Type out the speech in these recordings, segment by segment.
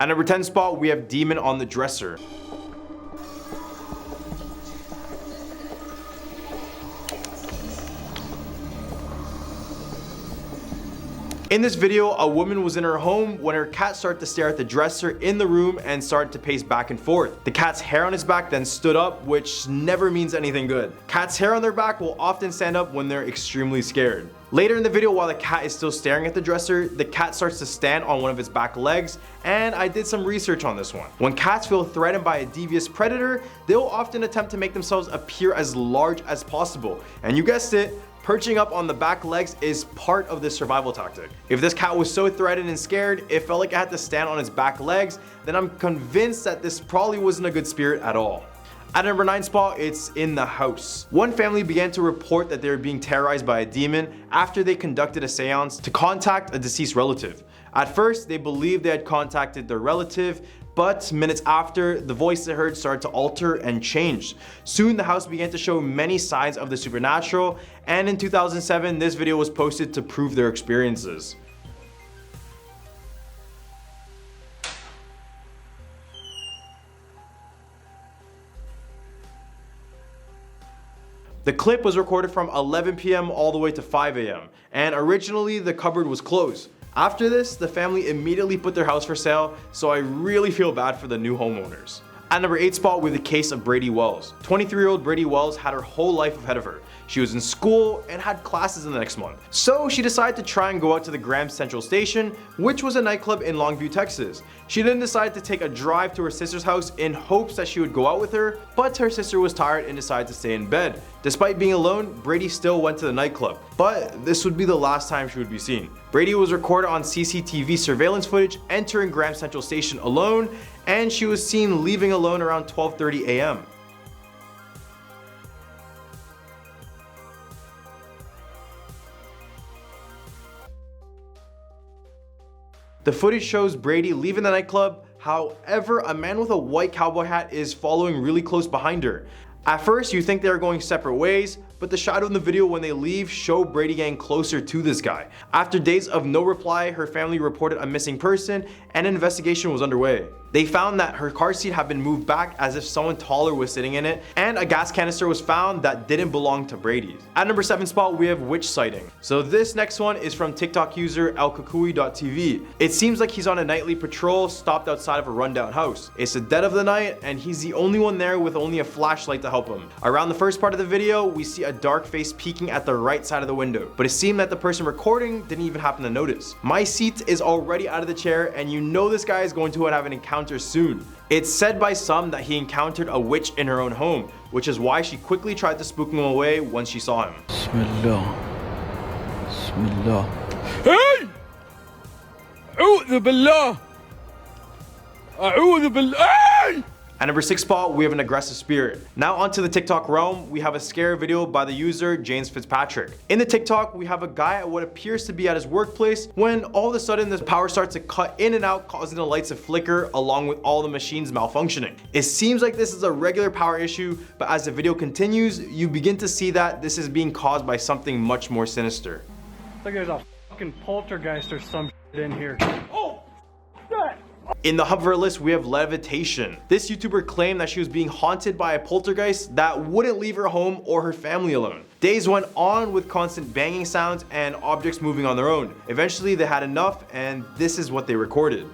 At number 10 spot, we have Demon on the Dresser. In this video, a woman was in her home when her cat started to stare at the dresser in the room and started to pace back and forth. The cat's hair on his back then stood up, which never means anything good. Cats' hair on their back will often stand up when they're extremely scared. Later in the video, while the cat is still staring at the dresser, the cat starts to stand on one of its back legs, and I did some research on this one. When cats feel threatened by a devious predator, they'll often attempt to make themselves appear as large as possible. And you guessed it, perching up on the back legs is part of this survival tactic. If this cat was so threatened and scared, it felt like it had to stand on its back legs, then I'm convinced that this probably wasn't a good spirit at all. At number 9 spot, it's in the house. One family began to report that they were being terrorized by a demon after they conducted a seance to contact a deceased relative. At first, they believed they had contacted their relative, but minutes after, the voice they heard started to alter and change. Soon, the house began to show many signs of the supernatural, and in 2007, this video was posted to prove their experiences. The clip was recorded from 11 p.m. all the way to 5 a.m. and originally the cupboard was closed. After this, the family immediately put their house for sale, so I really feel bad for the new homeowners. At number 8 spot, we have the case of Brady Wells. 23-year-old Brady Wells had her whole life ahead of her. She was in school and had classes in the next month. So she decided to try and go out to the Grand Central Station, which was a nightclub in Longview, Texas. She then decided to take a drive to her sister's house in hopes that she would go out with her, but her sister was tired and decided to stay in bed. Despite being alone, Brady still went to the nightclub, but this would be the last time she would be seen. Brady was recorded on CCTV surveillance footage entering Grand Central Station alone, and she was seen leaving alone around 12:30 a.m. The footage shows Brady leaving the nightclub. However, a man with a white cowboy hat is following really close behind her. At first, you think they are going separate ways, but the shot in the video when they leave show Brady getting closer to this guy. After days of no reply, her family reported a missing person and an investigation was underway. They found that her car seat had been moved back as if someone taller was sitting in it, and a gas canister was found that didn't belong to Brady. At number 7 spot, we have witch sighting. So this next one is from TikTok user elkukui.tv. It seems like he's on a nightly patrol stopped outside of a rundown house. It's the dead of the night and he's the only one there with only a flashlight to help him. Around the first part of the video, we see a dark face peeking at the right side of the window, but it seemed that the person recording didn't even happen to notice. My seat is already out of the chair and you know this guy is going to have an encounter soon. It's said by some that he encountered a witch in her own home, which is why she quickly tried to spook him away once she saw him. Bismillah. Bismillah. Hey! A'udhu billah. A'udhu billah. Hey! At number 6 spot, we have an aggressive spirit. Now onto the TikTok realm, we have a scare video by the user James Fitzpatrick. In the TikTok, we have a guy at what appears to be at his workplace when all of a sudden the power starts to cut in and out, causing the lights to flicker along with all the machines malfunctioning. It seems like this is a regular power issue, but as the video continues, you begin to see that this is being caused by something much more sinister. It's like there's a fucking poltergeist or some shit in here. Oh, God. In the hub of our list, we have Levitation. This YouTuber claimed that she was being haunted by a poltergeist that wouldn't leave her home or her family alone. Days went on with constant banging sounds and objects moving on their own. Eventually, they had enough, and this is what they recorded.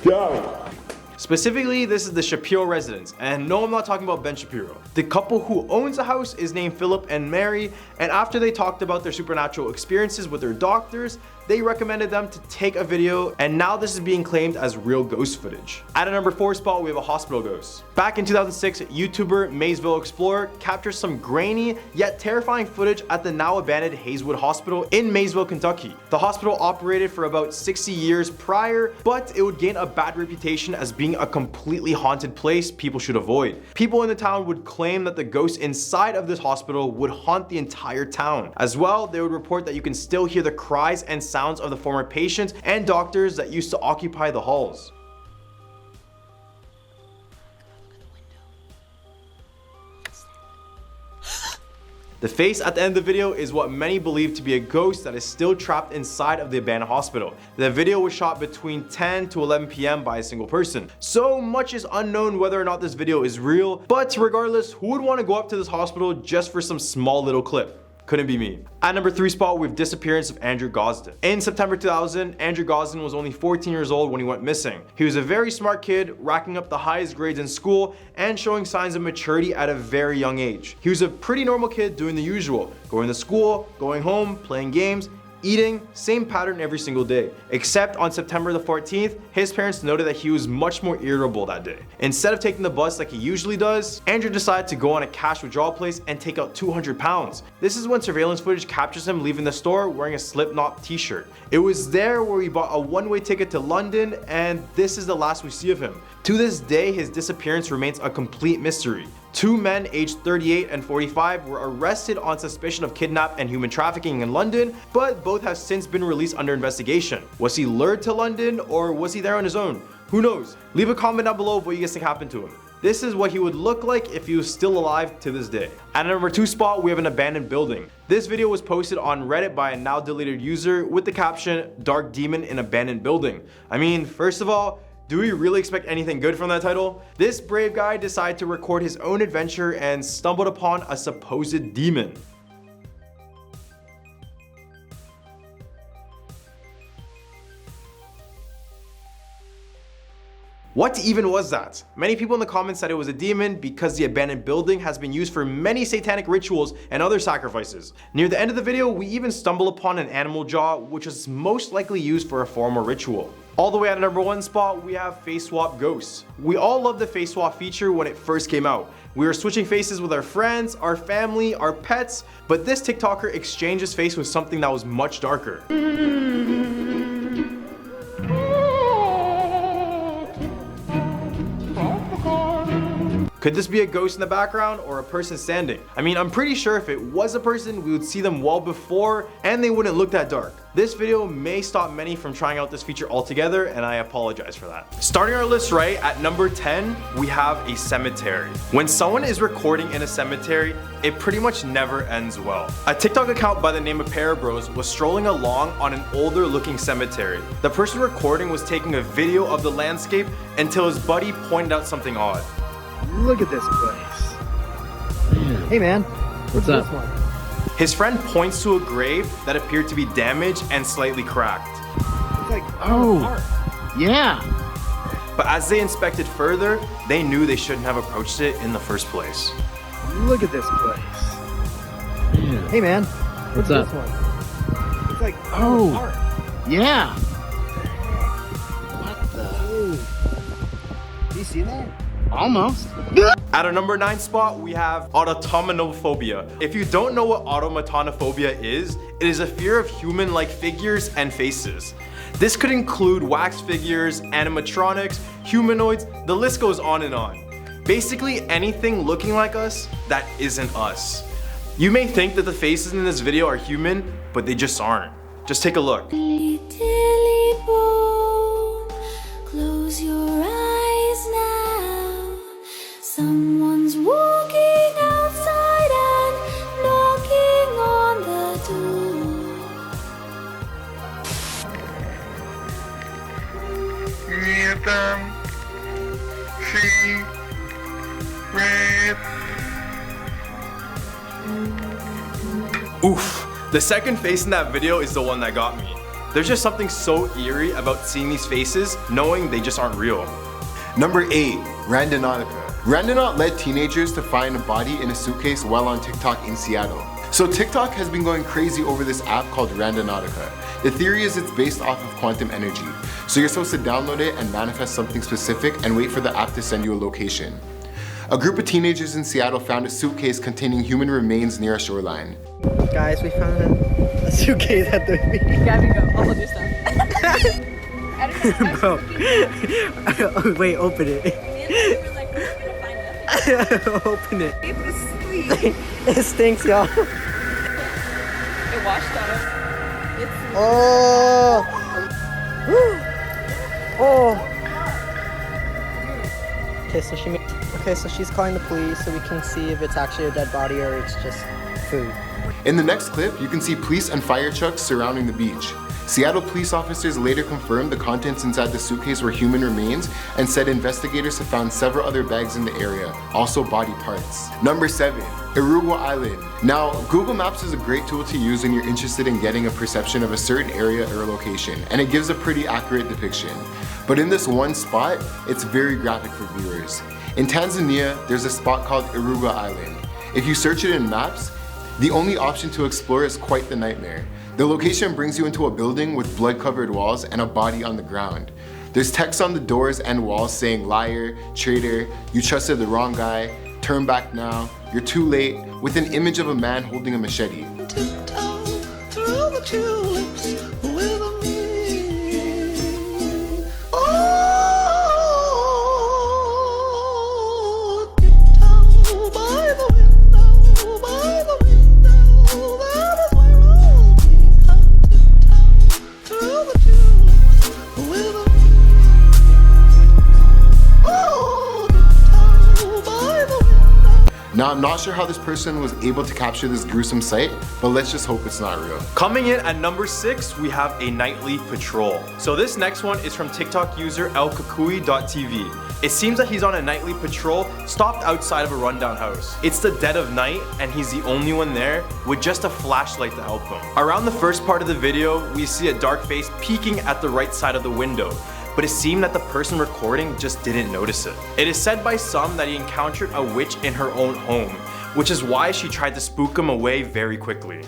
Go. Specifically, this is the Shapiro residence, and no, I'm not talking about Ben Shapiro. The couple who owns the house is named Philip and Mary, and after they talked about their supernatural experiences with their doctors, they recommended them to take a video, and now this is being claimed as real ghost footage. At a number 4 spot, we have a hospital ghost. Back in 2006, YouTuber Maysville Explorer captured some grainy yet terrifying footage at the now abandoned Hayeswood Hospital in Maysville, Kentucky. The hospital operated for about 60 years prior, but it would gain a bad reputation as being a completely haunted place people should avoid. People in the town would claim that the ghosts inside of this hospital would haunt the entire town. As well, they would report that you can still hear the cries and sounds of the former patients and doctors that used to occupy the halls. The face at the end of the video is what many believe to be a ghost that is still trapped inside of the abandoned hospital. The video was shot between 10 to 11 p.m. by a single person. So much is unknown whether or not this video is real, but regardless, who would want to go up to this hospital just for some small little clip? Couldn't be me. At number 3 spot, we have Disappearance of Andrew Gosden. In September 2000, Andrew Gosden was only 14 years old when he went missing. He was a very smart kid, racking up the highest grades in school and showing signs of maturity at a very young age. He was a pretty normal kid doing the usual, going to school, going home, playing games, eating, same pattern every single day. Except on September the 14th, his parents noted that he was much more irritable that day. Instead of taking the bus like he usually does, Andrew decided to go on a cash withdrawal place and take out 200 pounds. This is when surveillance footage captures him leaving the store wearing a Slipknot t-shirt. It was there where he bought a one-way ticket to London, and this is the last we see of him. To this day, his disappearance remains a complete mystery. 2 men aged 38 and 45 were arrested on suspicion of kidnap and human trafficking in London, but both have since been released under investigation. Was he lured to London, or was he there on his own? Who knows? Leave a comment down below of what you guys think happened to him. This is what he would look like if he was still alive to this day. At number 2 spot, we have an abandoned building. This video was posted on Reddit by a now deleted user with the caption, "Dark Demon in Abandoned Building." I mean, first of all, do we really expect anything good from that title? This brave guy decided to record his own adventure and stumbled upon a supposed demon. What even was that? Many people in the comments said it was a demon because the abandoned building has been used for many satanic rituals and other sacrifices. Near the end of the video, we even stumble upon an animal jaw, which was most likely used for a form or ritual. All the way at number 1 spot, we have face swap ghosts. We all loved the face swap feature when it first came out. We were switching faces with our friends, our family, our pets, but this TikToker exchanged his face with something that was much darker. Could this be a ghost in the background or a person standing? I mean, I'm pretty sure if it was a person, we would see them well before and they wouldn't look that dark. This video may stop many from trying out this feature altogether, and I apologize for that. Starting our list right at number 10, we have a cemetery. When someone is recording in a cemetery, it pretty much never ends well. A TikTok account by the name of Parabros was strolling along on an older looking cemetery. The person recording was taking a video of the landscape until his buddy pointed out something odd. Look at this place. Man. Hey man, what's up? His friend points to a grave that appeared to be damaged and slightly cracked. It's like, oh, yeah. But as they inspected further, they knew they shouldn't have approached it in the first place. Look at this place. Man. Hey man, what's up? It's like, oh, yeah. What the? Do you see that? Almost. At our number 9 spot, we have Autotomonophobia. If you don't know what Autotomonophobia is, it is a fear of human-like figures and faces. This could include wax figures, animatronics, humanoids, the list goes on and on. Basically anything looking like us that isn't us. You may think that the faces in this video are human, but they just aren't. Just take a look. Close your eyes now. Someone's walking outside and knocking on the door. Oof, the second face in that video is the one that got me. There's just something so eerie about seeing these faces, knowing they just aren't real. Number 8, Rando Nautica. Rando led teenagers to find a body in a suitcase while on TikTok in Seattle. So TikTok has been going crazy over this app called Rando Nautica. The theory is it's based off of quantum energy. So you're supposed to download it and manifest something specific and wait for the app to send you a location. A group of teenagers in Seattle found a suitcase containing human remains near a shoreline. Guys, we found a suitcase at the beach. Gabby, go. I'll hold your stuff. I don't know. Bro. Wait, open it. We were like, we're gonna find nothing. Open it. It was sweet. It stinks, y'all. It washed out. It's Oh. Oh. Okay, so she's calling the police so we can see if it's actually a dead body or it's just food. In the next clip, you can see police and fire trucks surrounding the beach. Seattle police officers later confirmed the contents inside the suitcase were human remains and said investigators have found several other bags in the area, also body parts. Number 7. Arugula Island. Now, Google Maps is a great tool to use when you're interested in getting a perception of a certain area or location, and it gives a pretty accurate depiction. But in this one spot, it's very graphic for viewers. In Tanzania, there's a spot called Arugula Island. If you search it in maps, the only option to explore is quite the nightmare. The location brings you into a building with blood-covered walls and a body on the ground. There's text on the doors and walls saying liar, traitor, you trusted the wrong guy, turn back now, you're too late, with an image of a man holding a machete. Now, I'm not sure how this person was able to capture this gruesome sight, but let's just hope it's not real. Coming in at number 6, we have a nightly patrol. So this next one is from TikTok user elkakui.tv. It seems that he's on a nightly patrol stopped outside of a rundown house. It's the dead of night and he's the only one there with just a flashlight to help him. Around the first part of the video, we see a dark face peeking at the right side of the window, but it seemed that the person recording just didn't notice it. It is said by some that he encountered a witch in her own home, which is why she tried to spook him away very quickly.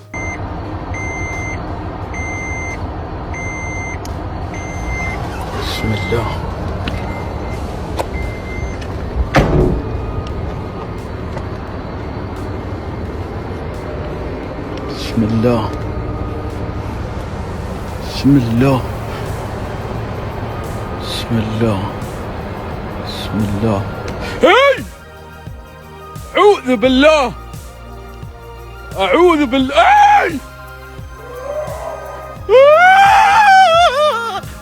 Bismillah. Bismillah. Bismillah. Bismillah. Bismillah. Hey! A'udhu billah. A'udhu billah. Hey!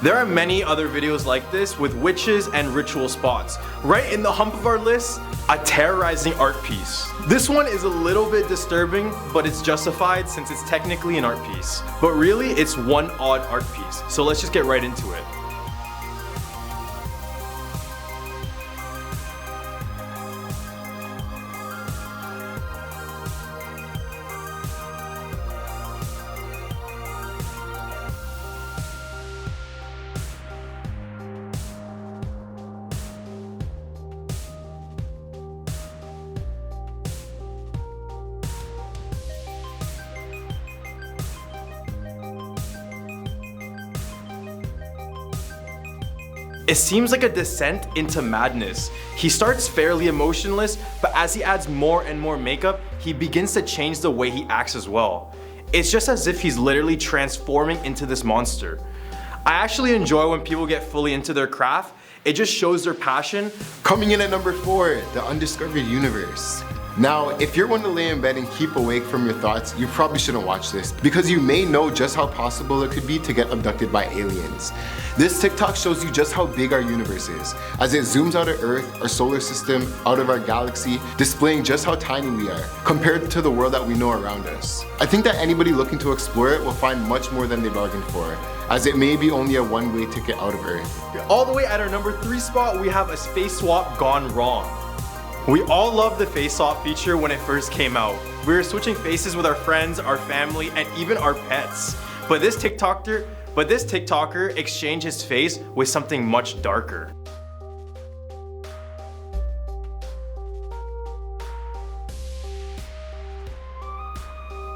There are many other videos like this with witches and ritual spots. Right in the hump of our list, a terrorizing art piece. This one is a little bit disturbing, but it's justified since it's technically an art piece. But really, it's one odd art piece. So let's just get right into it. It seems like a descent into madness. He starts fairly emotionless, but as he adds more and more makeup, he begins to change the way he acts as well. It's just as if he's literally transforming into this monster. I actually enjoy when people get fully into their craft. It just shows their passion. Coming in at number 4, the Undiscovered Universe. Now, if you're one to lay in bed and keep awake from your thoughts, you probably shouldn't watch this because you may know just how possible it could be to get abducted by aliens. This TikTok shows you just how big our universe is, as it zooms out of Earth, our solar system, out of our galaxy, displaying just how tiny we are compared to the world that we know around us. I think that anybody looking to explore it will find much more than they bargained for, as it may be only a one-way ticket out of Earth. All the way at our number 3 spot, we have a space swap gone wrong. We all loved the face swap feature when it first came out. We were switching faces with our friends, our family, and even our pets. But this TikToker exchanged his face with something much darker.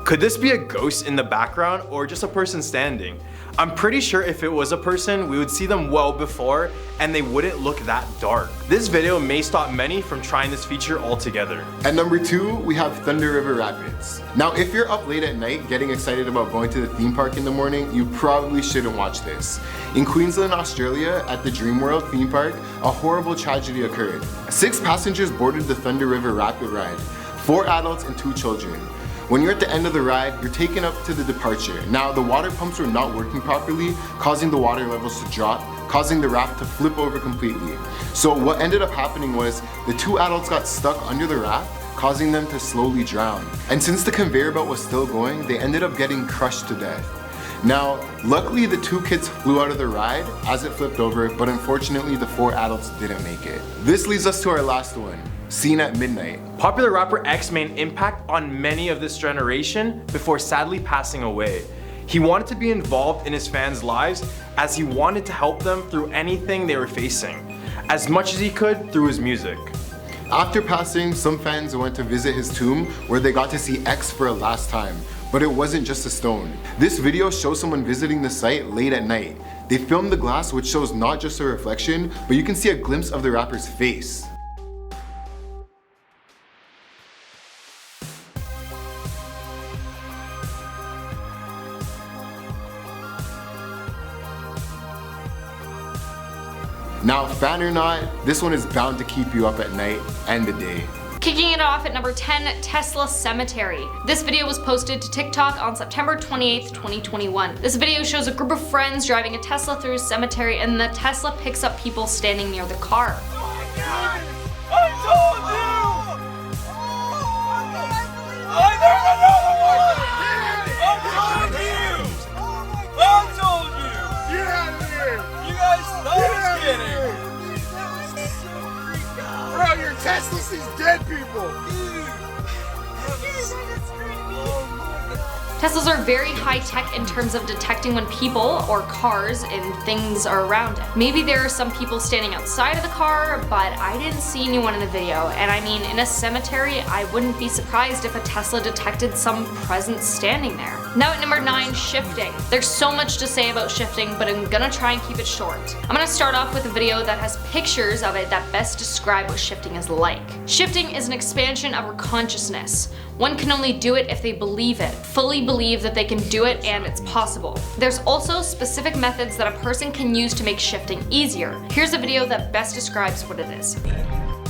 Could this be a ghost in the background or just a person standing? I'm pretty sure if it was a person, we would see them well before and they wouldn't look that dark. This video may stop many from trying this feature altogether. At number 2, we have Thunder River Rapids. Now, if you're up late at night getting excited about going to the theme park in the morning, you probably shouldn't watch this. In Queensland, Australia, at the Dreamworld theme park, a horrible tragedy occurred. 6 passengers boarded the Thunder River Rapid ride, 4 adults and 2 children. When you're at the end of the ride, you're taken up to the departure. Now, the water pumps were not working properly, causing the water levels to drop, causing the raft to flip over completely. So what ended up happening was the 2 adults got stuck under the raft, causing them to slowly drown. And since the conveyor belt was still going, they ended up getting crushed to death. Now, luckily the 2 kids flew out of the ride as it flipped over, but unfortunately the 4 adults didn't make it. This leads us to our last one, Seen at Midnight. Popular rapper X made an impact on many of this generation before sadly passing away. He wanted to be involved in his fans' lives as he wanted to help them through anything they were facing, as much as he could through his music. After passing, some fans went to visit his tomb where they got to see X for a last time, but it wasn't just a stone. This video shows someone visiting the site late at night. They filmed the glass, which shows not just a reflection, but you can see a glimpse of the rapper's face. Now, fan or not, this one is bound to keep you up at night and the day. Kicking it off at number 10, Tesla Cemetery. This video was posted to TikTok on September 28th, 2021. This video shows a group of friends driving a Tesla through a cemetery, and the Tesla picks up people standing near the car. Oh my God! I told you! I never know the I told you! Get out of here! You guys thought I was kidding! Bro, your Tesla sees dead people! Teslas are very high tech in terms of detecting when people or cars and things are around it. Maybe there are some people standing outside of the car, but I didn't see anyone in the video. And I mean, in a cemetery, I wouldn't be surprised if a Tesla detected some presence standing there. Now at number 9, shifting. There's so much to say about shifting, but I'm gonna try and keep it short. I'm gonna start off with a video that has pictures of it that best describe what shifting is like. Shifting is an expansion of our consciousness. One can only do it if they believe it, fully believe that they can do it and it's possible. There's also specific methods that a person can use to make shifting easier. Here's a video that best describes what it is.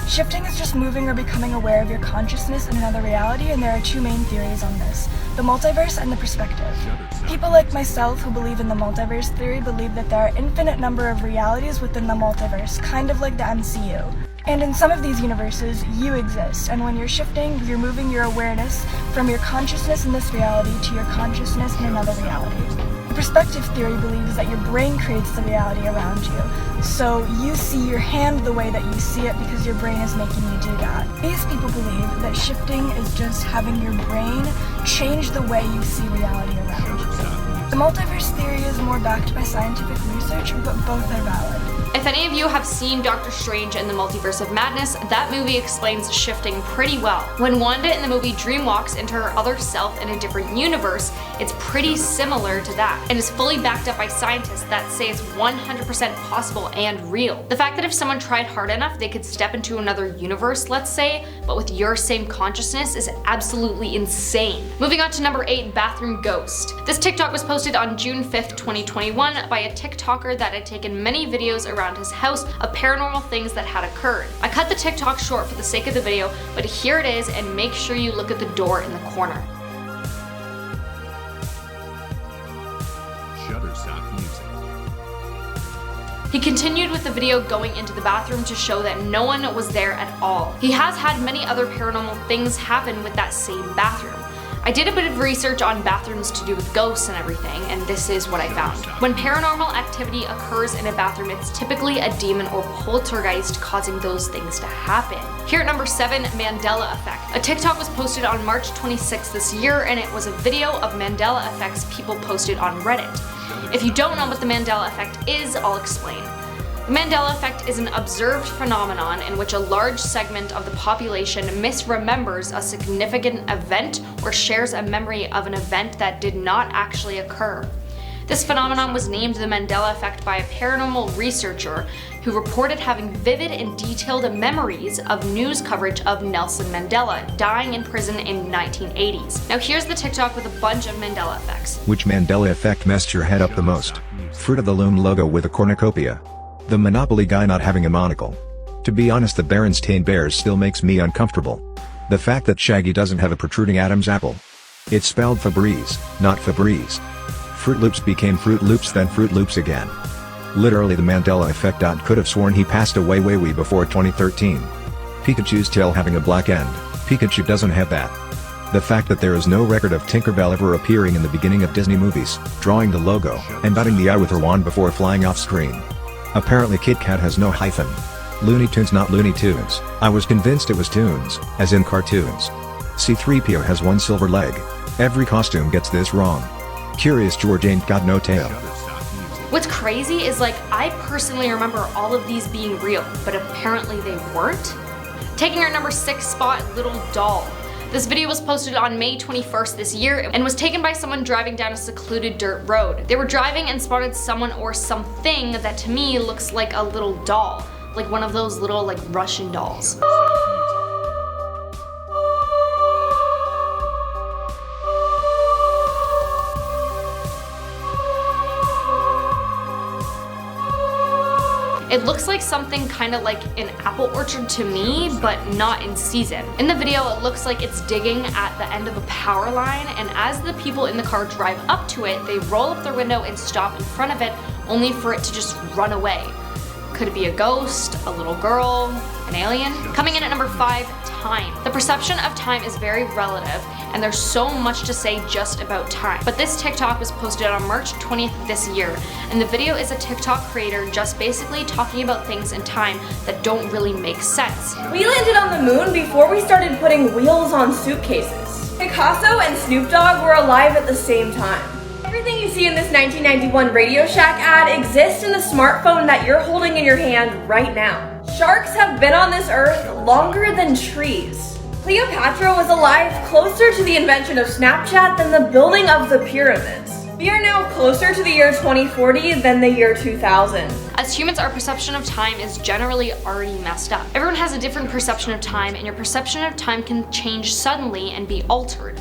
Shifting is just moving or becoming aware of your consciousness in another reality, and there are 2 main theories on this: the multiverse and the perspective. People like myself who believe in the multiverse theory believe that there are infinite number of realities within the multiverse, kind of like the MCU. And in some of these universes, you exist, and when you're shifting, you're moving your awareness from your consciousness in this reality to your consciousness in another reality. The perspective theory believes that your brain creates the reality around you, so you see your hand the way that you see it because your brain is making you do that. These people believe that shifting is just having your brain change the way you see reality around you. The multiverse theory is more backed by scientific research, but both are valid. If any of you have seen Doctor Strange in the Multiverse of Madness, that movie explains shifting pretty well. When Wanda in the movie dreamwalks into her other self in a different universe, it's pretty similar to that, and is fully backed up by scientists that say it's 100% possible and real. The fact that if someone tried hard enough, they could step into another universe, let's say, but with your same consciousness is absolutely insane. Moving on to number 8, Bathroom Ghost. This TikTok was posted on June 5th, 2021 by a TikToker that had taken many videos around his house of paranormal things that had occurred. I cut the TikTok short for the sake of the video, but here it is, and make sure you look at the door in the corner. Shutterstock Music. He continued with the video going into the bathroom to show that no one was there at all. He has had many other paranormal things happen with that same bathroom. I did a bit of research on bathrooms to do with ghosts and everything, and this is what I found. When paranormal activity occurs in a bathroom, it's typically a demon or poltergeist causing those things to happen. Here at number 7, Mandela Effect. A TikTok was posted on March 26th this year, and it was a video of Mandela effects people posted on Reddit. If you don't know what the Mandela Effect is, I'll explain. The Mandela Effect is an observed phenomenon in which a large segment of the population misremembers a significant event or shares a memory of an event that did not actually occur. This phenomenon was named the Mandela Effect by a paranormal researcher who reported having vivid and detailed memories of news coverage of Nelson Mandela dying in prison in 1980s. Now here's the TikTok with a bunch of Mandela effects. Which Mandela effect messed your head up the most? Fruit of the Loom logo with a cornucopia. The Monopoly guy not having a monocle. To be honest, the Berenstain Bears still makes me uncomfortable. The fact that Shaggy doesn't have a protruding Adam's apple. It's spelled Febreze, not Febreze. Fruit Loops became Fruit Loops, then Fruit Loops again. Literally the Mandela effect. Could have sworn he passed away way before 2013. Pikachu's tail having a black end. Pikachu doesn't have that. The fact that there is no record of Tinkerbell ever appearing in the beginning of Disney movies, drawing the logo, and dotting the I with her wand before flying off screen. Apparently Kit Kat has no hyphen. Looney Tunes, not Looney Tunes. I was convinced it was Tunes, as in cartoons. C-3PO has one silver leg. Every costume gets this wrong. Curious George ain't got no tail. What's crazy is like, I personally remember all of these being real, but apparently they weren't. Taking our number 6 spot, Little Doll. This video was posted on May 21st this year and was taken by someone driving down a secluded dirt road. They were driving and spotted someone or something that to me looks like a little doll. Like one of those little like Russian dolls. It looks like something kind of like an apple orchard to me, but not in season. In the video, it looks like it's digging at the end of a power line, and as the people in the car drive up to it, they roll up their window and stop in front of it, only for it to just run away. Could it be a ghost, a little girl, an alien? Coming in at number 5, time. The perception of time is very relative, and there's so much to say just about time. But this TikTok was posted on March 20th this year, and the video is a TikTok creator just basically talking about things in time that don't really make sense. We landed on the moon before we started putting wheels on suitcases. Picasso and Snoop Dogg were alive at the same time. Everything you see in this 1991 Radio Shack ad exists in the smartphone that you're holding in your hand right now. Sharks have been on this earth longer than trees. Cleopatra was alive closer to the invention of Snapchat than the building of the pyramids. We are now closer to the year 2040 than the year 2000. As humans, our perception of time is generally already messed up. Everyone has a different perception of time, and your perception of time can change suddenly and be altered.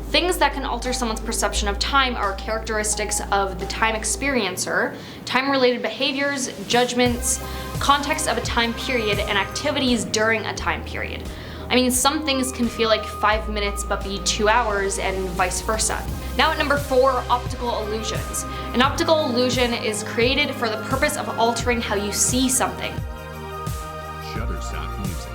Things that can alter someone's perception of time are characteristics of the time experiencer, time-related behaviors, judgments, context of a time period, and activities during a time period. I mean, some things can feel like 5 minutes but be 2 hours and vice versa. Now at number 4, optical illusions. An optical illusion is created for the purpose of altering how you see something. Shutterstock Music.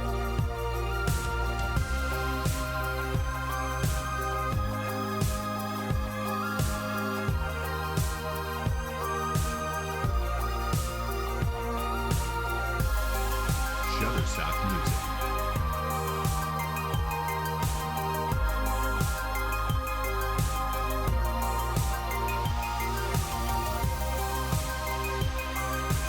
Shutterstock Music.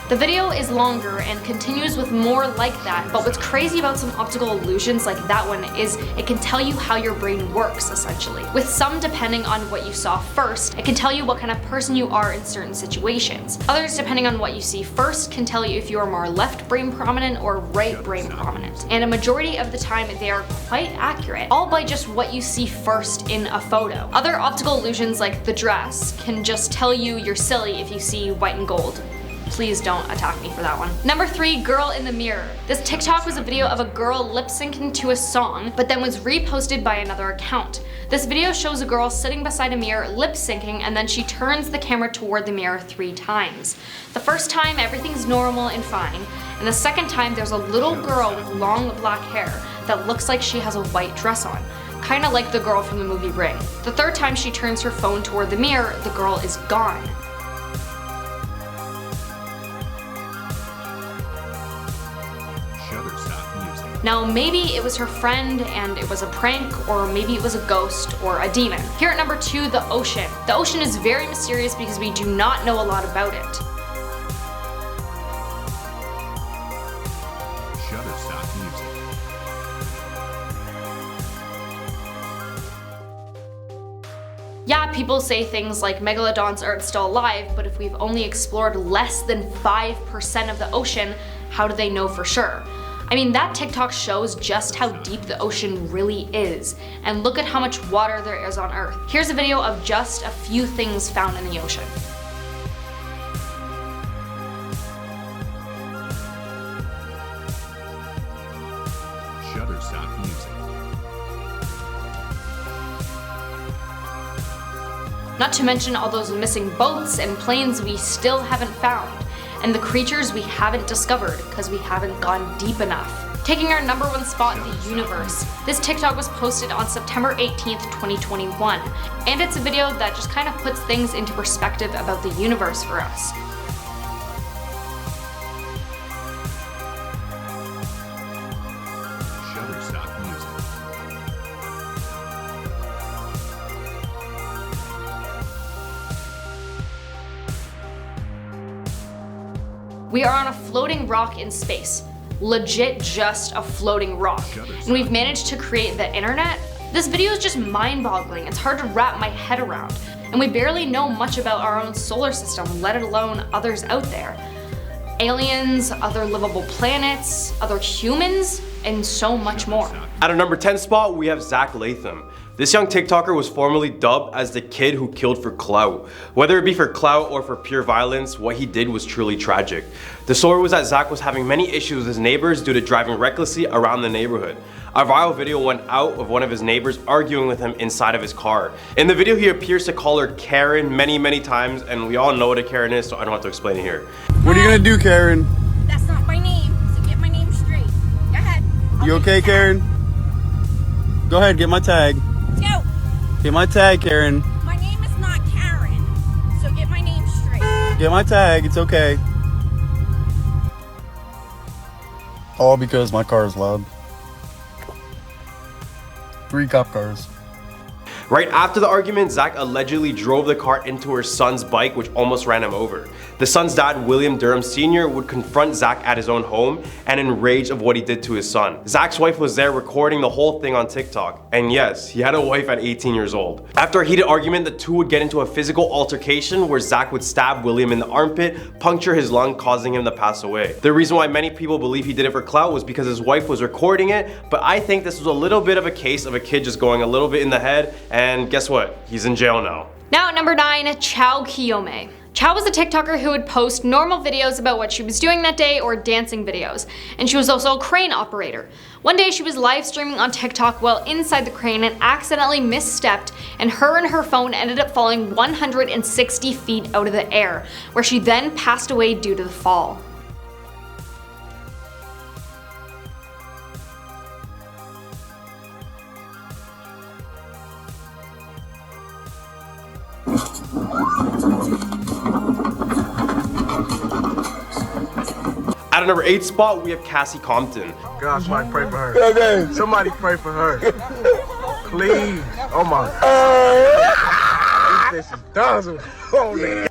The video is longer and continues with more like that, but what's crazy about some optical illusions like that one is it can tell you how your brain works, essentially. With some, depending on what you saw first, it can tell you what kind of person you are in certain situations. Others, depending on what you see first, can tell you if you are more left brain prominent or right brain prominent. And a majority of the time, they are quite accurate, all by just what you see first in a photo. Other optical illusions like the dress can just tell you you're silly if you see white and gold. Please don't attack me for that one. Number 3, girl in the mirror. This TikTok was a video of a girl lip syncing to a song, but then was reposted by another account. This video shows a girl sitting beside a mirror lip syncing, and then she turns the camera toward the mirror 3 times. The first time, everything's normal and fine, and the second time there's a little girl with long black hair that looks like she has a white dress on, kinda like the girl from the movie Ring. The third time she turns her phone toward the mirror, the girl is gone. Now maybe it was her friend and it was a prank, or maybe it was a ghost or a demon. Here at number 2, the ocean. The ocean is very mysterious because we do not know a lot about it. Shutterstock Music. Yeah, people say things like megalodons aren't still alive, but if we've only explored less than 5% of the ocean, how do they know for sure? I mean, that TikTok shows just how deep the ocean really is, and look at how much water there is on Earth. Here's a video of just a few things found in the ocean. Shutterstock Music. Not to mention all those missing boats and planes we still haven't found, and the creatures we haven't discovered because we haven't gone deep enough. taking our #1 spot in the universe. This TikTok was posted on September 18th, 2021, and it's a video that just kind of puts things into perspective about the universe for us. Shutterstock Music. We are on a floating rock in space. Legit just a floating rock. And we've managed to create the internet? This video is just mind-boggling. It's hard to wrap my head around. And we barely know much about our own solar system, let alone others out there. Aliens, other livable planets, other humans, and so much more. At our #10 spot, we have Zach Latham. This young TikToker was formerly dubbed as the kid who killed for clout. Whether it be for clout or for pure violence, what he did was truly tragic. The story was that Zach was having many issues with his neighbors due to driving recklessly around the neighborhood. A viral video went out of one of his neighbors arguing with him inside of his car. In the video, he appears to call her Karen many times, and we all know what a Karen is, so I don't have to explain it here. What are you gonna do, Karen? That's not my name, so get my name straight. Go ahead. You okay, Karen? Go ahead, get my tag. Let's go. Get my tag, Karen. My name is not Karen, so get my name straight. Get my tag, it's okay. All because my car is loud. 3 cop cars. Right after the argument, Zach allegedly drove the car into her son's bike, which almost ran him over. The son's dad, William Durham Sr., would confront Zach at his own home and enraged of what he did to his son. Zach's wife was there recording the whole thing on TikTok. And yes, he had a wife at 18 years old. After a heated argument, the two would get into a physical altercation where Zach would stab William in the armpit, puncture his lung, causing him to pass away. The reason why many people believe he did it for clout was because his wife was recording it, but I think this was a little bit of a case of a kid just going a little bit in the head, and guess what? He's in jail now. Now at #9, Xiao Qiying. Xiao was a TikToker who would post normal videos about what she was doing that day or dancing videos, and she was also a crane operator. One day she was live streaming on TikTok while inside the crane and accidentally misstepped, and her phone ended up falling 160 feet out of the air, where she then passed away due to the fall. At a #8 spot, we have Cassie Compton. God, somebody pray for her. Okay. Somebody pray for her. Please. Oh my God. This is done. Holy.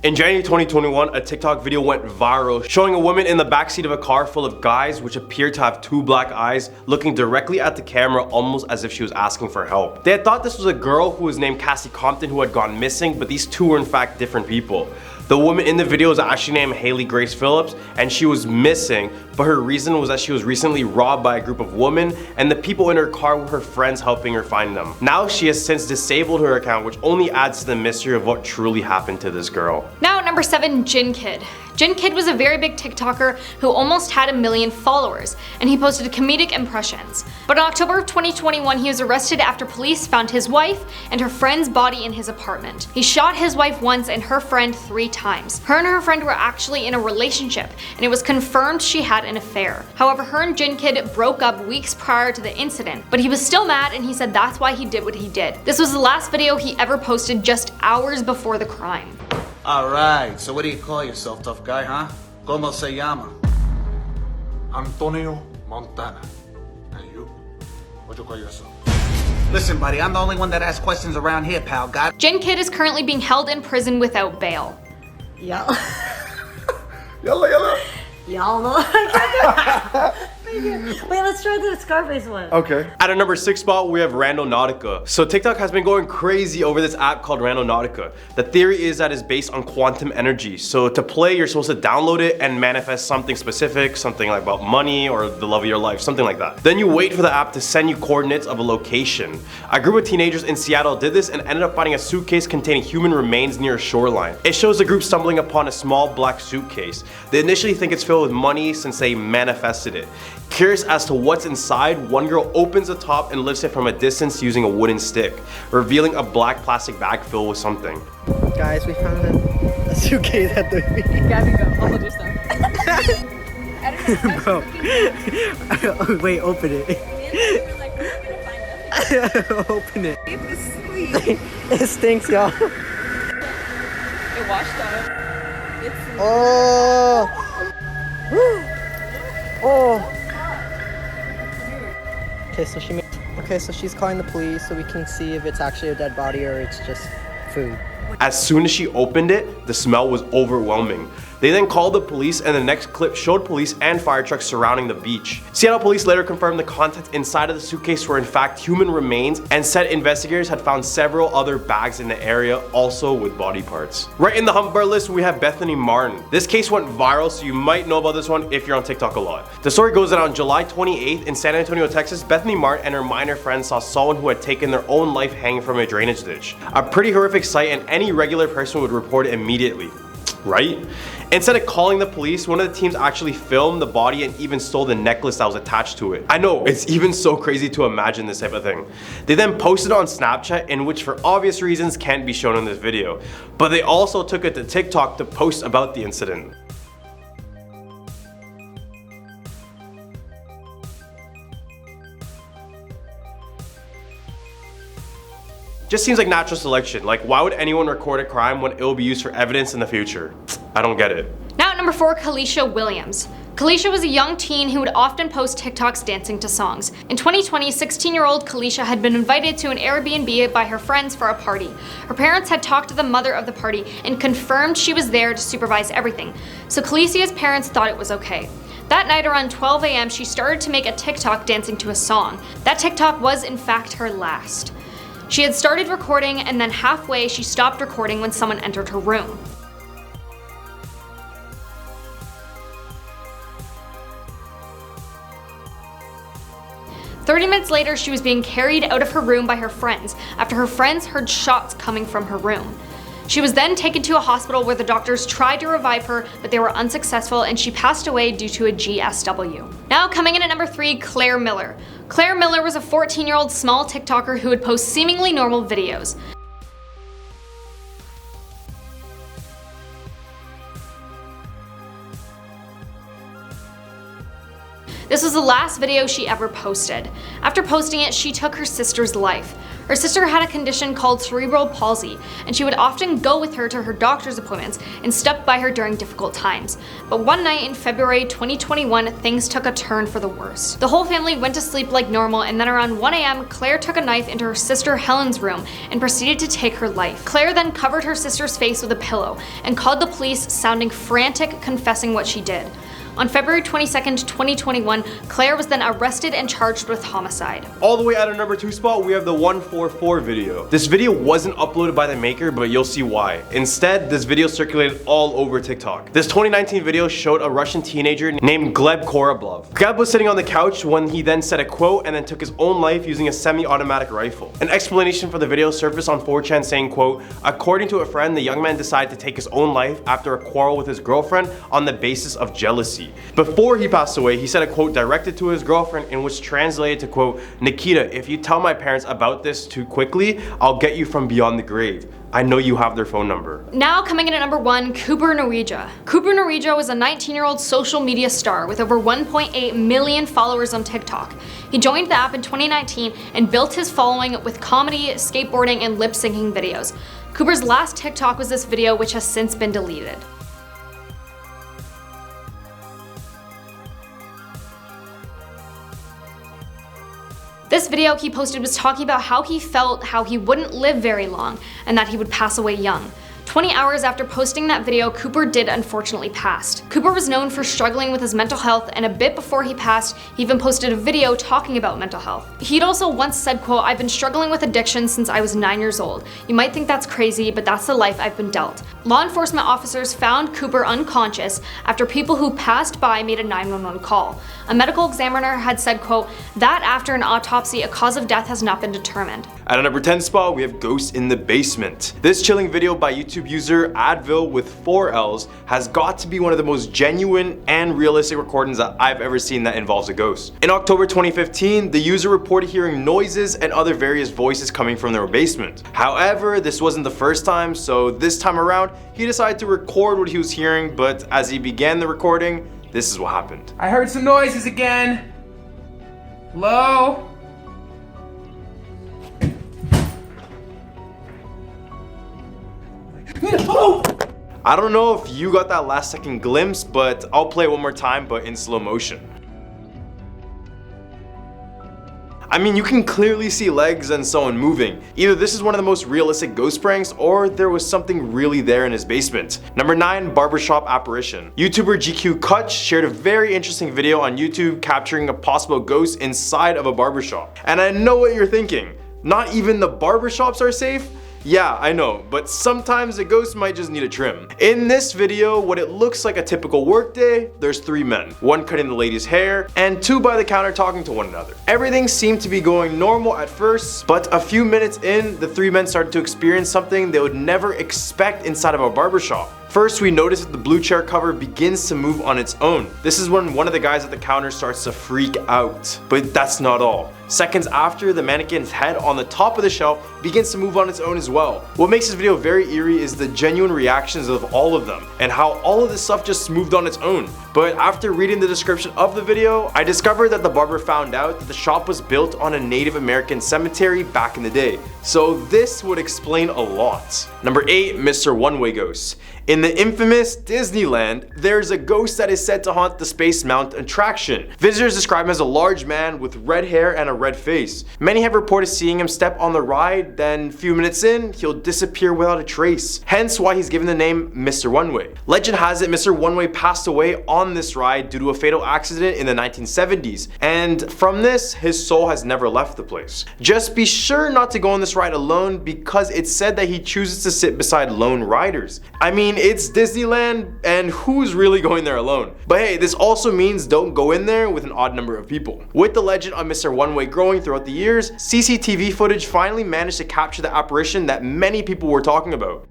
In January 2021, a TikTok video went viral showing a woman in the backseat of a car full of guys which appeared to have 2 black eyes looking directly at the camera almost as if she was asking for help. They had thought this was a girl who was named Cassie Compton who had gone missing, but these two were in fact different people. The woman in the video is actually named Haley Grace Phillips, and she was missing, but her reason was that she was recently robbed by a group of women, and the people in her car were her friends helping her find them. Now she has since disabled her account, which only adds to the mystery of what truly happened to this girl. Now at #7, Jin Kid. Jin Kid was a very big TikToker who almost had 1 million followers, and he posted comedic impressions. But in October of 2021, he was arrested after police found his wife and her friend's body in his apartment. He shot his wife once and her friend 3 times. Her and her friend were actually in a relationship, and it was confirmed she had an affair. However, her and Jin Kid broke up weeks prior to the incident, but he was still mad and he said that's why he did what he did. This was the last video he ever posted just hours before the crime. Alright, so what do you call yourself, tough guy, huh? Como se llama? Antonio Montana. And you? What you call yourself? Listen, buddy, I'm the only one that asks questions around here, pal. Got Jin Kid is currently being held in prison without bail. Yalla. Yalla, yalla. Yalla. Wait, let's try the Scarface one. Okay. At a #6 spot, we have Rando Nautica. So TikTok has been going crazy over this app called Rando Nautica. The theory is that it's based on quantum energy. So to play, you're supposed to download it and manifest something specific, something like about money or the love of your life, something like that. Then you wait for the app to send you coordinates of a location. A group of teenagers in Seattle did this and ended up finding a suitcase containing human remains near a shoreline. It shows the group stumbling upon a small black suitcase. They initially think it's filled with money since they manifested it. Curious as to what's inside, one girl opens the top and lifts it from a distance using a wooden stick, revealing a black plastic bag filled with something. Guys, we found a suitcase at the beach. Gabby, go. I'll hold your stuff. At Bro. Wait, open it. Open it. It stinks, y'all. It washed out. Oh. Oh. Okay, so she's calling the police so we can see if it's actually a dead body or it's just food. As soon as she opened it, the smell was overwhelming. They then called the police, and the next clip showed police and fire trucks surrounding the beach. Seattle police later confirmed the contents inside of the suitcase were in fact human remains, and said investigators had found several other bags in the area, also with body parts. Right in the hump bar list, we have Bethany Martin. This case went viral, so you might know about this one if you're on TikTok a lot. The story goes that on July 28th in San Antonio, Texas, Bethany Martin and her minor friend saw someone who had taken their own life hanging from a drainage ditch. A pretty horrific sight, and any regular person would report it immediately, right? Instead of calling the police, one of the teams actually filmed the body and even stole the necklace that was attached to it. I know, it's even so crazy to imagine this type of thing. They then posted it on Snapchat, in which for obvious reasons can't be shown in this video. But they also took it to TikTok to post about the incident. Just seems like natural selection. Like, why would anyone record a crime when it will be used for evidence in the future? I don't get it. Now at number 4, Kalisha Williams. Kalisha was a young teen who would often post TikToks dancing to songs. In 2020, 16-year-old Kalisha had been invited to an Airbnb by her friends for a party. Her parents had talked to the mother of the party and confirmed she was there to supervise everything, so Kalisha's parents thought it was okay. That night around 12 a.m. she started to make a TikTok dancing to a song. That TikTok was in fact her last. She had started recording, and then halfway she stopped recording when someone entered her room. "30 minutes later, she was being carried out of her room by her friends after her friends heard shots coming from her room. She was then taken to a hospital where the doctors tried to revive her, but they were unsuccessful, and she passed away due to a GSW. Now coming in at number 3, Claire Miller. Claire Miller was a 14-year-old small TikToker who would post seemingly normal videos. This was the last video she ever posted. After posting it, she took her sister's life. Her sister had a condition called cerebral palsy, and she would often go with her to her doctor's appointments and stuck by her during difficult times. But one night in February 2021, things took a turn for the worse. The whole family went to sleep like normal, and then around 1 a.m., Claire took a knife into her sister Helen's room and proceeded to take her life. Claire then covered her sister's face with a pillow and called the police, sounding frantic, confessing what she did. On February 22nd, 2021, Claire was then arrested and charged with homicide. All the way at our number 2 spot, we have the 144 video. This video wasn't uploaded by the maker, but you'll see why. Instead, this video circulated all over TikTok. This 2019 video showed a Russian teenager named Gleb Koroblov. Gleb was sitting on the couch when he then said a quote and then took his own life using a semi-automatic rifle. An explanation for the video surfaced on 4chan saying, quote, "According to a friend, the young man decided to take his own life after a quarrel with his girlfriend on the basis of jealousy. Before he passed away, he said a quote directed to his girlfriend in which translated to quote, Nikita, if you tell my parents about this too quickly, I'll get you from beyond the grave. I know you have their phone number." Now coming in at number 1, Cooper Norwegia. Cooper Norwegia was a 19-year-old social media star with over 1.8 million followers on TikTok. He joined the app in 2019 and built his following with comedy, skateboarding, and lip-syncing videos. Cooper's last TikTok was this video, which has since been deleted. This video he posted was talking about how he felt how he wouldn't live very long and that he would pass away young. 20 hours after posting that video, Cooper did unfortunately pass. Cooper was known for struggling with his mental health, and a bit before he passed, he even posted a video talking about mental health. He'd also once said, quote, "I've been struggling with addiction since I was 9 years old. You might think that's crazy, but that's the life I've been dealt." Law enforcement officers found Cooper unconscious after people who passed by made a 911 call. A medical examiner had said, quote, "That after an autopsy, a cause of death has not been determined." At our number 10 spot, we have Ghost in the Basement. This chilling video by YouTube user Advil with 4 L's has got to be one of the most genuine and realistic recordings that I've ever seen that involves a ghost. In October 2015, the user reported hearing noises and other various voices coming from their basement. However, this wasn't the first time, so this time around, he decided to record what he was hearing, but as he began the recording, this is what happened. I heard some noises again. Hello? I don't know if you got that last second glimpse, but I'll play it one more time, but in slow motion. I mean, you can clearly see legs and someone moving. Either this is one of the most realistic ghost pranks, or there was something really there in his basement. Number 9, barbershop apparition. YouTuber GQ Kutch shared a very interesting video on YouTube capturing a possible ghost inside of a barbershop. And I know what you're thinking. Not even the barbershops are safe? Yeah, I know, but sometimes a ghost might just need a trim. In this video, what it looks like a typical workday, there's 3 men. 1 cutting the lady's hair, and 2 by the counter talking to one another. Everything seemed to be going normal at first, but a few minutes in, the 3 men started to experience something they would never expect inside of a barbershop. First, we notice that the blue chair cover begins to move on its own. This is when one of the guys at the counter starts to freak out. But that's not all. Seconds after, the mannequin's head on the top of the shelf begins to move on its own as well. What makes this video very eerie is the genuine reactions of all of them, and how all of this stuff just moved on its own. But after reading the description of the video, I discovered that the barber found out that the shop was built on a Native American cemetery back in the day. So this would explain a lot. Number 8, Mr. Oneway Ghost. In the infamous Disneyland, there's a ghost that is said to haunt the Space Mountain attraction. Visitors describe him as a large man with red hair and a red face. Many have reported seeing him step on the ride, then a few minutes in, he'll disappear without a trace. Hence why he's given the name Mr. Oneway. Legend has it Mr. Oneway passed away on this ride due to a fatal accident in the 1970s, and from this, his soul has never left the place. Just be sure not to go on this ride alone, because it's said that he chooses to sit beside lone riders. I mean, it's Disneyland, and who's really going there alone? But hey, this also means don't go in there with an odd number of people. With the legend of Mr. Oneway growing throughout the years, CCTV footage finally managed to capture the apparition that many people were talking about.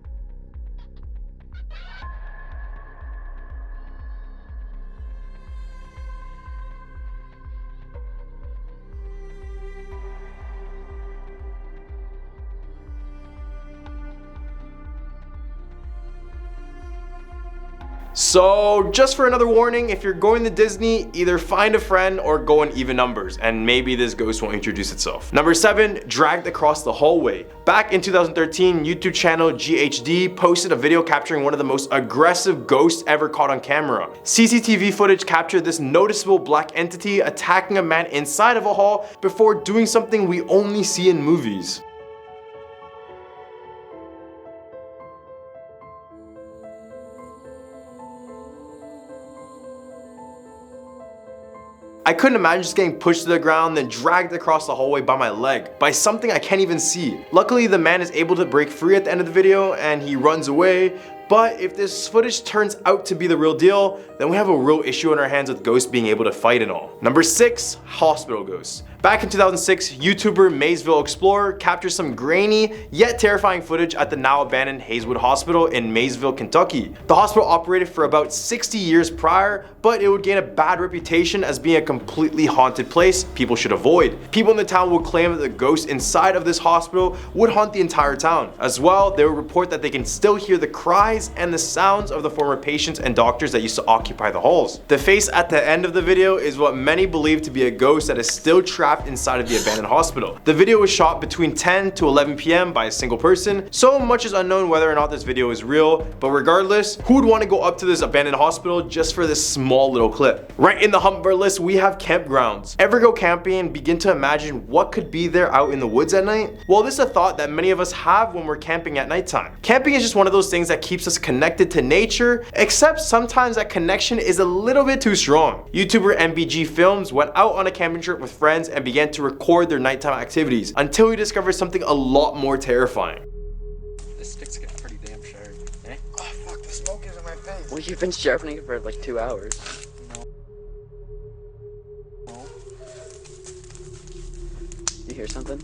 So just for another warning, if you're going to Disney, either find a friend or go in even numbers, and maybe this ghost won't introduce itself. Number 7, dragged across the hallway. Back in 2013, YouTube channel GHD posted a video capturing one of the most aggressive ghosts ever caught on camera. CCTV footage captured this noticeable black entity attacking a man inside of a hall before doing something we only see in movies. I couldn't imagine just getting pushed to the ground, then dragged across the hallway by my leg, by something I can't even see. Luckily, the man is able to break free at the end of the video and he runs away. But if this footage turns out to be the real deal, then we have a real issue on our hands with ghosts being able to fight and all. Number 6, hospital ghosts. Back in 2006, YouTuber Maysville Explorer captured some grainy yet terrifying footage at the now abandoned Hayeswood Hospital in Maysville, Kentucky. The hospital operated for about 60 years prior, but it would gain a bad reputation as being a completely haunted place people should avoid. People in the town would claim that the ghosts inside of this hospital would haunt the entire town. As well, they would report that they can still hear the cries and the sounds of the former patients and doctors that used to occupy the halls. The face at the end of the video is what many believe to be a ghost that is still trapped inside of the abandoned hospital. The video was shot between 10 to 11 p.m. by a single person, so much is unknown whether or not this video is real, but regardless, who would want to go up to this abandoned hospital just for this small little clip? Right in the hump of our list, we have campgrounds. Ever go camping and begin to imagine what could be there out in the woods at night? Well, this is a thought that many of us have when we're camping at nighttime. Camping is just one of those things that keeps us connected to nature, except sometimes that connection is a little bit too strong. YouTuber MBG Films went out on a camping trip with friends and began to record their nighttime activities until he discovered something a lot more terrifying. This stick's getting pretty damn sharp, eh? Oh fuck, the smoke is in my face. Well, you've been sharpening it for like 2 hours. No. You hear something?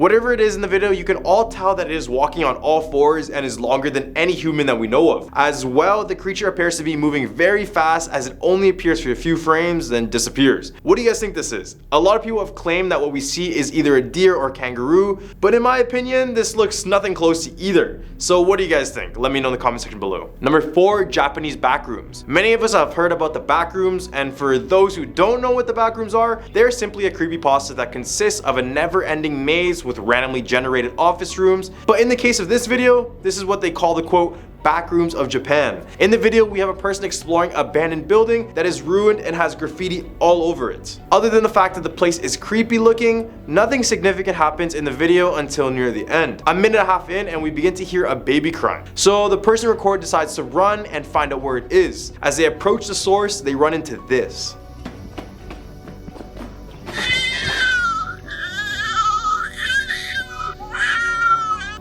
Whatever it is in the video, you can all tell that it is walking on all fours and is longer than any human that we know of. As well, the creature appears to be moving very fast as it only appears for a few frames, then disappears. What do you guys think this is? A lot of people have claimed that what we see is either a deer or kangaroo, but in my opinion, this looks nothing close to either. So what do you guys think? Let me know in the comment section below. Number 4, Japanese backrooms. Many of us have heard about the backrooms, and for those who don't know what the backrooms are, they're simply a creepypasta that consists of a never-ending maze with randomly generated office rooms. But in the case of this video, this is what they call the quote, backrooms of Japan. In the video, we have a person exploring an abandoned building that is ruined and has graffiti all over it. Other than the fact that the place is creepy looking, nothing significant happens in the video until near the end. A minute and a half in and we begin to hear a baby crying. So the person recording decides to run and find out where it is. As they approach the source, they run into this.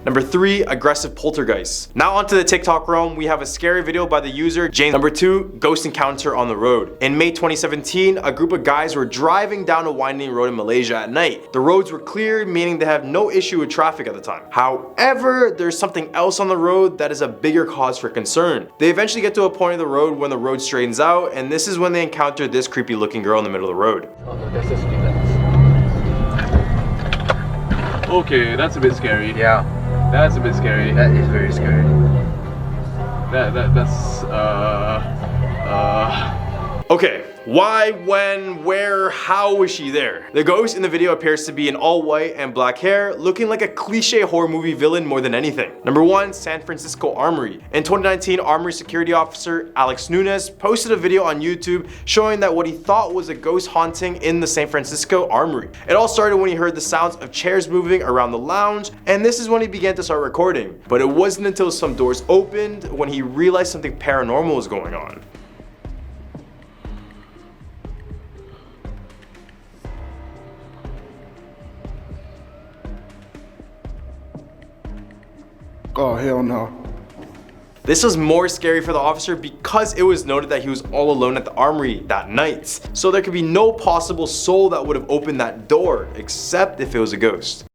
Number 3, aggressive poltergeists. Now onto the TikTok realm, we have a scary video by the user James. Number 2, ghost encounter on the road. In May 2017, a group of guys were driving down a winding road in Malaysia at night. The roads were clear, meaning they have no issue with traffic at the time. However, there's something else on the road that is a bigger cause for concern. They eventually get to a point of the road when the road straightens out, and this is when they encounter this creepy looking girl in the middle of the road. Okay, that's a bit scary. Yeah. That's a bit scary. That is very scary. That's Okay, why, when, where, how was she there? The ghost in the video appears to be in all white and black hair, looking like a cliche horror movie villain more than anything. Number 1, San Francisco Armory. In 2019, Armory security officer Alex Nunes posted a video on YouTube showing that what he thought was a ghost haunting in the San Francisco Armory. It all started when he heard the sounds of chairs moving around the lounge, and this is when he began to start recording. But it wasn't until some doors opened when he realized something paranormal was going on. Oh, hell no. This was more scary for the officer because it was noted that he was all alone at the armory that night. So there could be no possible soul that would have opened that door, except if it was a ghost.